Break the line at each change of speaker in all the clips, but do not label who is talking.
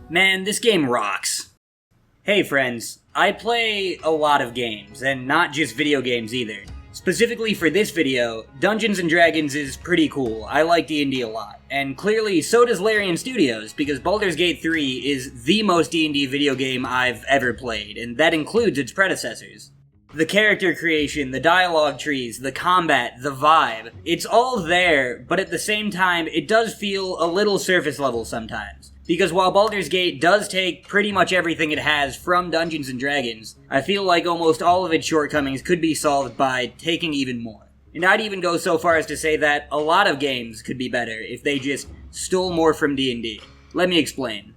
Man, this game rocks. Hey friends, I play a lot of games, and not just video games either. Specifically for this video, Dungeons & Dragons is pretty cool. I like D&D a lot. And clearly, so does Larian Studios, because Baldur's Gate 3 is the most D&D video game I've ever played, and that includes its predecessors. The character creation, the dialogue trees, the combat, the vibe, it's all there, but at the same time, it does feel a little surface level sometimes. Because while Baldur's Gate does take pretty much everything it has from Dungeons & Dragons, I feel like almost all of its shortcomings could be solved by taking even more. And I'd even go so far as to say that a lot of games could be better if they just stole more from D&D. Let me explain.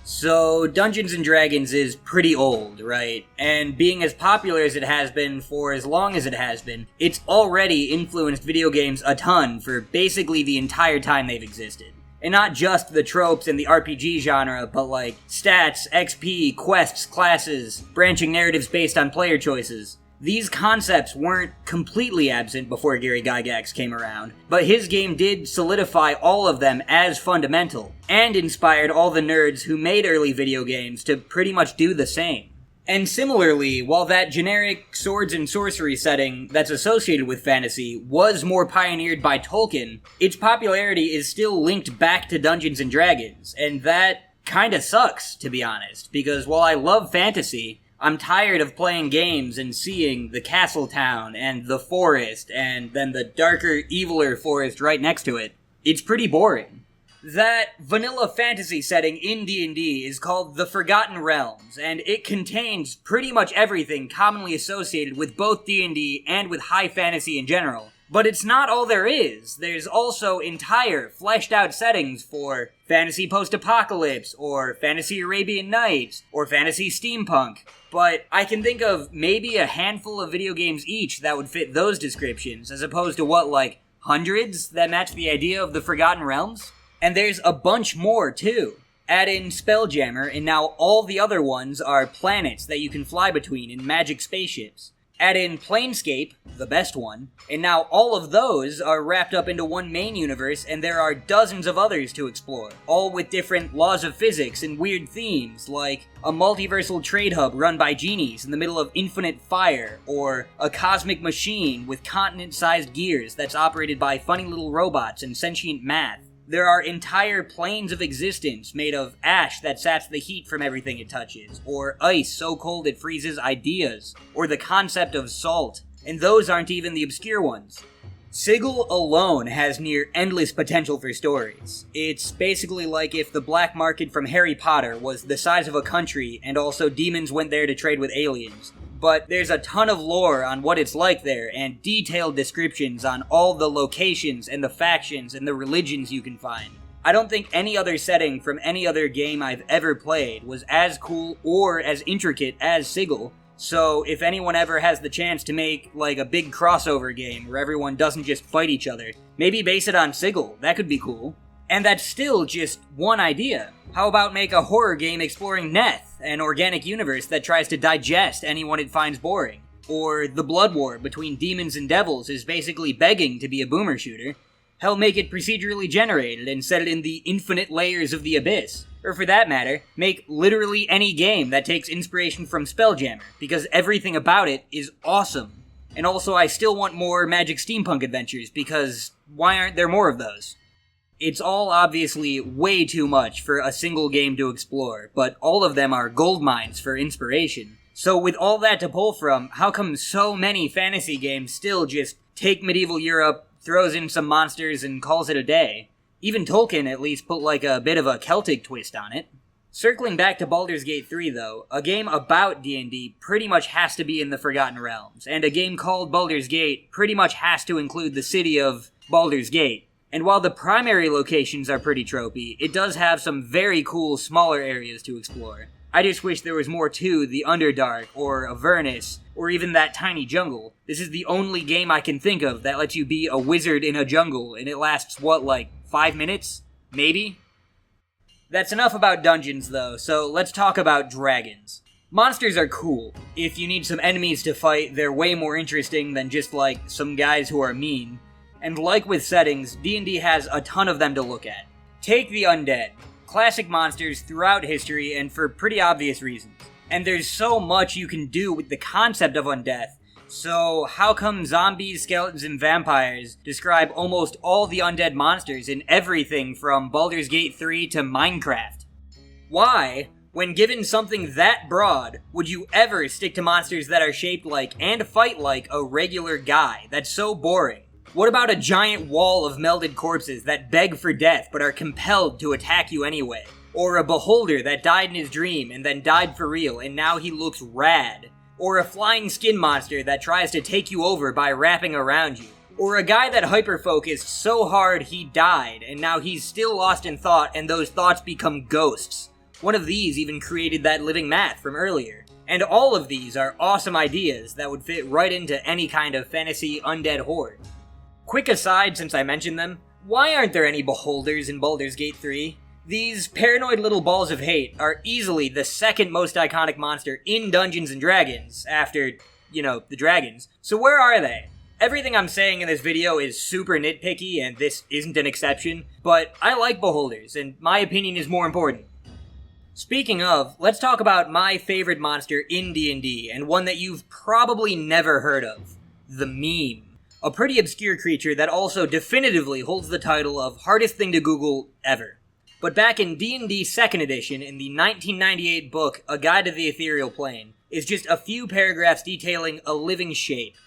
So, Dungeons & Dragons is pretty old, right? And being as popular as it has been for as long as it has been, it's already influenced video games a ton for basically the entire time they've existed. And not just the tropes in the RPG genre, but like stats, XP, quests, classes, branching narratives based on player choices. These concepts weren't completely absent before Gary Gygax came around, but his game did solidify all of them as fundamental, and inspired all the nerds who made early video games to pretty much do the same. And similarly, while that generic swords and sorcery setting that's associated with fantasy was more pioneered by Tolkien, its popularity is still linked back to Dungeons & Dragons, and that kinda sucks, to be honest, because while I love fantasy, I'm tired of playing games and seeing the castle town and the forest and then the darker, eviler forest right next to it. It's pretty boring. That vanilla fantasy setting in D&D is called the Forgotten Realms, and it contains pretty much everything commonly associated with both D&D and with high fantasy in general. But it's not all there is. There's also entire, fleshed-out settings for fantasy post-apocalypse, or fantasy Arabian Nights, or fantasy steampunk. But I can think of maybe a handful of video games each that would fit those descriptions, as opposed to hundreds that match the idea of the Forgotten Realms? And there's a bunch more, too. Add in Spelljammer, and now all the other ones are planets that you can fly between in magic spaceships. Add in Planescape, the best one, and now all of those are wrapped up into one main universe, and there are dozens of others to explore, all with different laws of physics and weird themes, like a multiversal trade hub run by genies in the middle of infinite fire, or a cosmic machine with continent-sized gears that's operated by funny little robots and sentient math. There are entire planes of existence made of ash that saps the heat from everything it touches, or ice so cold it freezes ideas, or the concept of salt, and those aren't even the obscure ones. Sigil alone has near endless potential for stories. It's basically like if the black market from Harry Potter was the size of a country and also demons went there to trade with aliens. But there's a ton of lore on what it's like there, and detailed descriptions on all the locations and the factions and the religions you can find. I don't think any other setting from any other game I've ever played was as cool or as intricate as Sigil, so if anyone ever has the chance to make, a big crossover game where everyone doesn't just fight each other, maybe base it on Sigil. That could be cool. And that's still just one idea. How about make a horror game exploring Neth, an organic universe that tries to digest anyone it finds boring? Or the blood war between demons and devils is basically begging to be a boomer shooter. Hell, make it procedurally generated and set it in the infinite layers of the abyss. Or for that matter, make literally any game that takes inspiration from Spelljammer, because everything about it is awesome. And also, I still want more Magic Steampunk adventures, because why aren't there more of those? It's all obviously way too much for a single game to explore, but all of them are gold mines for inspiration. So with all that to pull from, how come so many fantasy games still just take medieval Europe, throws in some monsters, and calls it a day? Even Tolkien at least put a bit of a Celtic twist on it. Circling back to Baldur's Gate 3 though, a game about D&D pretty much has to be in the Forgotten Realms, and a game called Baldur's Gate pretty much has to include the city of Baldur's Gate. And while the primary locations are pretty tropey, it does have some very cool smaller areas to explore. I just wish there was more to the Underdark, or Avernus, or even that tiny jungle. This is the only game I can think of that lets you be a wizard in a jungle, and it lasts, 5 minutes? Maybe? That's enough about dungeons, though, so let's talk about dragons. Monsters are cool. If you need some enemies to fight, they're way more interesting than just, some guys who are mean. And like with settings, D&D has a ton of them to look at. Take the undead. classic monsters throughout history and for pretty obvious reasons. And there's so much you can do with the concept of undeath. So how come zombies, skeletons, and vampires describe almost all the undead monsters in everything from Baldur's Gate 3 to Minecraft? Why, when given something that broad, would you ever stick to monsters that are shaped like and fight like a regular guy? That's so boring. What about a giant wall of melded corpses that beg for death but are compelled to attack you anyway? Or a beholder that died in his dream and then died for real and now he looks rad? Or a flying skin monster that tries to take you over by wrapping around you? Or a guy that hyper-focused so hard he died and now he's still lost in thought and those thoughts become ghosts? One of these even created that living math from earlier. And all of these are awesome ideas that would fit right into any kind of fantasy undead horde. Quick aside since I mentioned them, why aren't there any beholders in Baldur's Gate 3? These paranoid little balls of hate are easily the second most iconic monster in Dungeons & Dragons, after, the dragons. So where are they? Everything I'm saying in this video is super nitpicky, and this isn't an exception, but I like beholders, and my opinion is more important. Speaking of, let's talk about my favorite monster in D&D, and one that you've probably never heard of. The Meme. A pretty obscure creature that also definitively holds the title of hardest thing to Google ever. But back in D&D 2nd edition, in the 1998 book, A Guide to the Ethereal Plane, is just a few paragraphs detailing a living shape.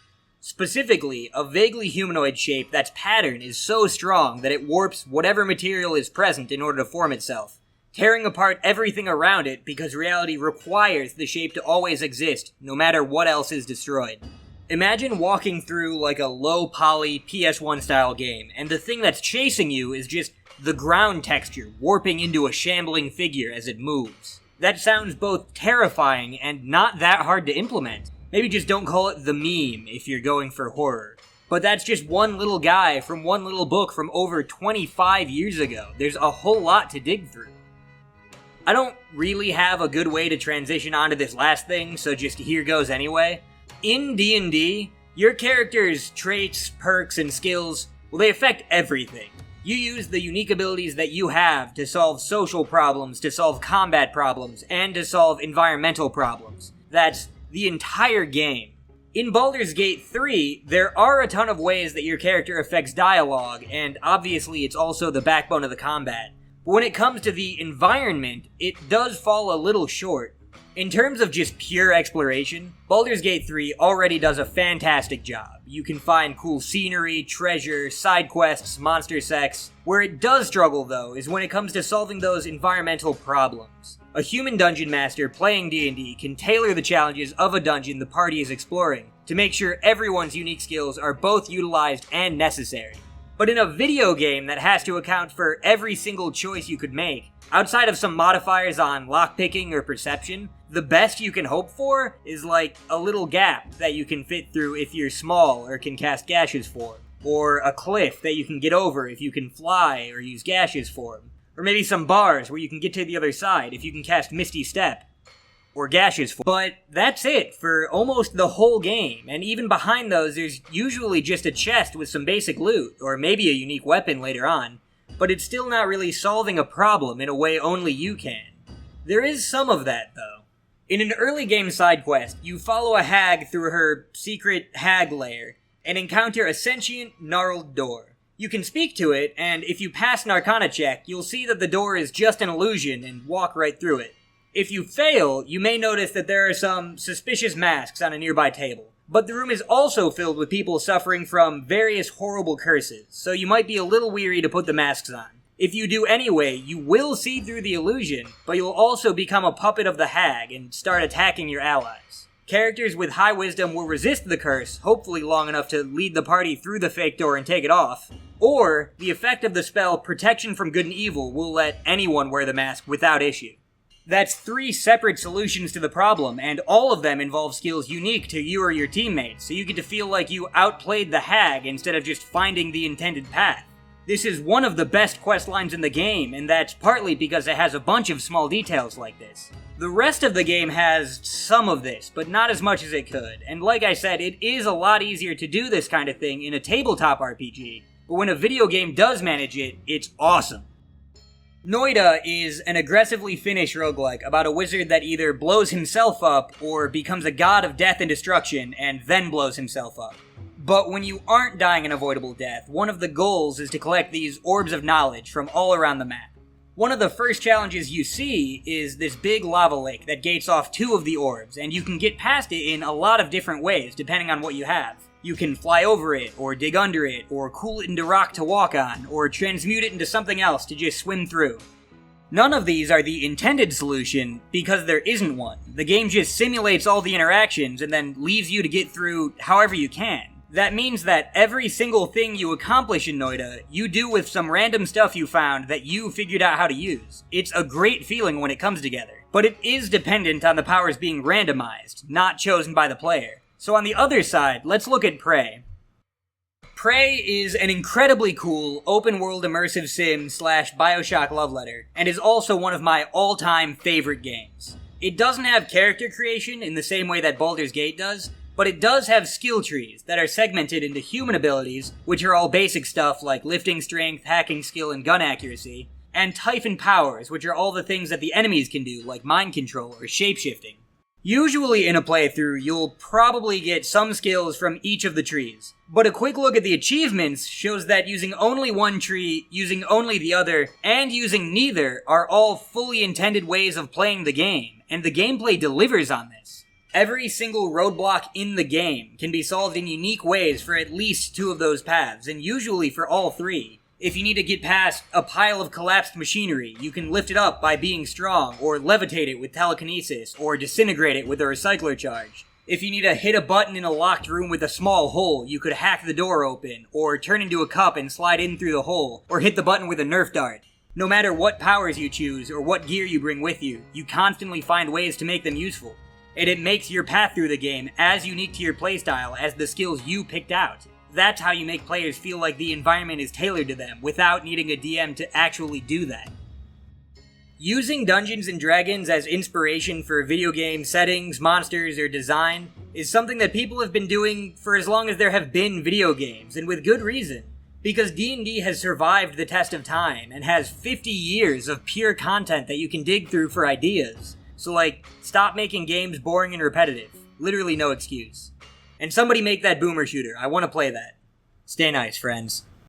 Specifically, a vaguely humanoid shape that's pattern is so strong that it warps whatever material is present in order to form itself, tearing apart everything around it because reality requires the shape to always exist, no matter what else is destroyed. Imagine walking through like a low-poly PS1 style game, and the thing that's chasing you is just the ground texture warping into a shambling figure as it moves. That sounds both terrifying and not that hard to implement. Maybe just don't call it the Meme if you're going for horror. But that's just one little guy from one little book from over 25 years ago. There's a whole lot to dig through. I don't really have a good way to transition onto this last thing, so just here goes anyway. In D&D, your character's traits, perks, and skills, well, they affect everything. You use the unique abilities that you have to solve social problems, to solve combat problems, and to solve environmental problems. That's the entire game. In Baldur's Gate 3, there are a ton of ways that your character affects dialogue, and obviously it's also the backbone of the combat. But when it comes to the environment, it does fall a little short. In terms of just pure exploration, Baldur's Gate 3 already does a fantastic job. You can find cool scenery, treasure, side quests, monster sex. Where it does struggle, though, is when it comes to solving those environmental problems. A human dungeon master playing D&D can tailor the challenges of a dungeon the party is exploring to make sure everyone's unique skills are both utilized and necessary. But in a video game that has to account for every single choice you could make, outside of some modifiers on lockpicking or perception, the best you can hope for is like a little gap that you can fit through if you're small or can cast gashes form. Or a cliff that you can get over if you can fly or use gashes form. Or maybe some bars where you can get to the other side if you can cast Misty Step. Or gashes form. But that's it for almost the whole game, and even behind those there's usually just a chest with some basic loot, or maybe a unique weapon later on. But it's still not really solving a problem in a way only you can. There is some of that, though. In an early game side quest, you follow a hag through her secret hag lair, and encounter a sentient, gnarled door. You can speak to it, and if you pass an Arcana check, you'll see that the door is just an illusion and walk right through it. If you fail, you may notice that there are some suspicious masks on a nearby table. But the room is also filled with people suffering from various horrible curses, so you might be a little weary to put the masks on. If you do anyway, you will see through the illusion, but you'll also become a puppet of the hag and start attacking your allies. Characters with high wisdom will resist the curse, hopefully long enough to lead the party through the fake door and take it off. Or, the effect of the spell Protection from Good and Evil will let anyone wear the mask without issue. That's 3 separate solutions to the problem, and all of them involve skills unique to you or your teammates, so you get to feel like you outplayed the hag instead of just finding the intended path. This is one of the best quest lines in the game, and that's partly because it has a bunch of small details like this. The rest of the game has some of this, but not as much as it could, and like I said, it is a lot easier to do this kind of thing in a tabletop RPG, but when a video game does manage it, it's awesome. Noida is an aggressively finished roguelike about a wizard that either blows himself up or becomes a god of death and destruction and then blows himself up. But when you aren't dying an avoidable death, one of the goals is to collect these orbs of knowledge from all around the map. One of the first challenges you see is this big lava lake that gates off 2 of the orbs, and you can get past it in a lot of different ways depending on what you have. You can fly over it, or dig under it, or cool it into rock to walk on, or transmute it into something else to just swim through. None of these are the intended solution, because there isn't one. The game just simulates all the interactions and then leaves you to get through however you can. That means that every single thing you accomplish in Noida, you do with some random stuff you found that you figured out how to use. It's a great feeling when it comes together. But it is dependent on the powers being randomized, not chosen by the player. So on the other side, let's look at Prey. Prey is an incredibly cool, open-world immersive sim / Bioshock love letter, and is also one of my all-time favorite games. It doesn't have character creation in the same way that Baldur's Gate does, but it does have skill trees that are segmented into human abilities, which are all basic stuff like lifting strength, hacking skill, and gun accuracy, and Typhon powers, which are all the things that the enemies can do, like mind control or shapeshifting. Usually in a playthrough, you'll probably get some skills from each of the trees, but a quick look at the achievements shows that using only one tree, using only the other, and using neither are all fully intended ways of playing the game, and the gameplay delivers on this. Every single roadblock in the game can be solved in unique ways for at least 2 of those paths, and usually for all 3. If you need to get past a pile of collapsed machinery, you can lift it up by being strong, or levitate it with telekinesis, or disintegrate it with a recycler charge. If you need to hit a button in a locked room with a small hole, you could hack the door open, or turn into a cup and slide in through the hole, or hit the button with a Nerf dart. No matter what powers you choose, or what gear you bring with you, you constantly find ways to make them useful. And it makes your path through the game as unique to your playstyle as the skills you picked out. That's how you make players feel like the environment is tailored to them, without needing a DM to actually do that. Using Dungeons & Dragons as inspiration for video game settings, monsters, or design is something that people have been doing for as long as there have been video games, and with good reason. Because D&D has survived the test of time, and has 50 years of pure content that you can dig through for ideas. So stop making games boring and repetitive. Literally no excuse. And somebody make that boomer shooter. I want to play that. Stay nice, friends.